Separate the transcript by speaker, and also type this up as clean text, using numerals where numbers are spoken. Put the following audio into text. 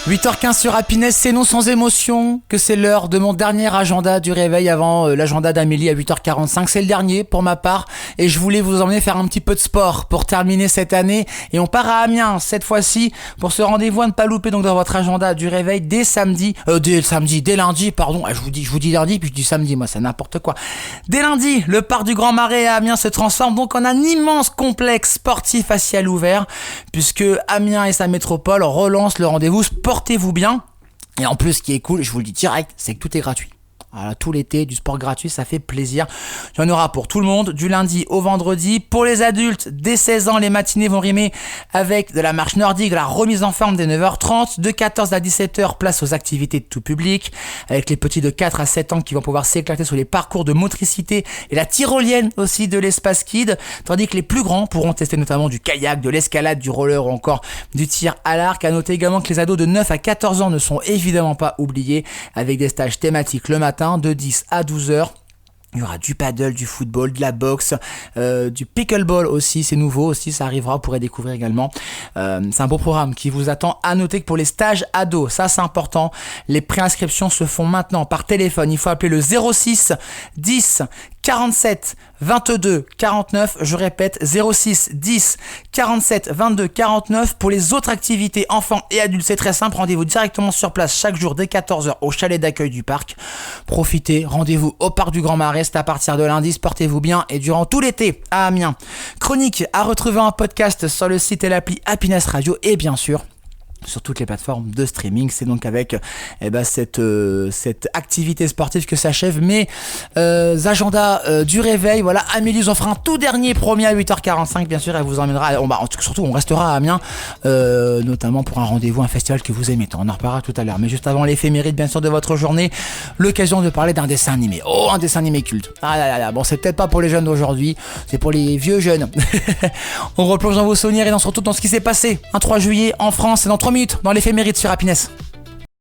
Speaker 1: 8h15 sur Happiness, c'est non sans émotion que c'est l'heure de mon dernier agenda du réveil avant l'agenda d'Amélie à 8h45. C'est le dernier pour ma part et je voulais vous emmener faire un petit peu de sport pour terminer cette année. Et on part à Amiens cette fois-ci pour ce rendez-vous à ne pas louper donc dans votre agenda du réveil dès lundi, pardon. Je vous dis lundi puis je dis samedi, moi c'est n'importe quoi. Dès lundi, le parc du Grand Marais à Amiens se transforme donc en un immense complexe sportif à ciel ouvert puisque Amiens et sa métropole relancent le rendez-vous Portez-vous bien. Et en plus, ce qui est cool, je vous le dis direct, c'est que tout est gratuit. Voilà, tout l'été, du sport gratuit, ça fait plaisir. Il y en aura pour tout le monde, du lundi au vendredi. Pour les adultes, dès 16 ans, les matinées vont rimer avec de la marche nordique, de la remise en forme dès 9h30. De 14 à 17h, place aux activités de tout public. Avec les petits de 4 à 7 ans qui vont pouvoir s'éclater sur les parcours de motricité et la tyrolienne aussi de l'espace Kid. Tandis que les plus grands pourront tester notamment du kayak, de l'escalade, du roller ou encore du tir à l'arc. À noter également que les ados de 9 à 14 ans ne sont évidemment pas oubliés avec des stages thématiques le matin de 10 à 12h. Il y aura du paddle, du football, de la boxe, du pickleball aussi, c'est nouveau aussi, ça arrivera, vous pourrez découvrir également. C'est un beau programme qui vous attend. À noter que pour les stages ados, ça c'est important, les préinscriptions se font maintenant par téléphone. Il faut appeler le 06 10 47 22 49, je répète 06 10 47 22 49. Pour les autres activités enfants et adultes, c'est très simple, rendez-vous directement sur place chaque jour dès 14h au chalet d'accueil du parc. Profitez, rendez-vous au parc du Grand Marais, c'est à partir de lundi, portez-vous bien et durant tout l'été à Amiens. Chronique à retrouver en podcast sur le site et l'appli Happiness Radio et bien sûr sur toutes les plateformes de streaming. C'est donc avec cette activité sportive que s'achève mes agendas du réveil. Voilà, Amélie vous en fera un tout dernier promis à 8h45 bien sûr, elle vous emmènera, surtout on restera à Amiens notamment pour un rendez-vous, un festival que vous aimez tant. On en reparlera tout à l'heure, mais juste avant l'éphéméride bien sûr de votre journée, l'occasion de parler d'un dessin animé. Oh, un dessin animé culte. Ah là là, bon c'est peut-être pas pour les jeunes d'aujourd'hui, c'est pour les vieux jeunes. On replonge dans vos souvenirs et on se retrouve dans ce qui s'est passé un 3 juillet en France et dans 3 minutes dans l'éphéméride sur Happiness.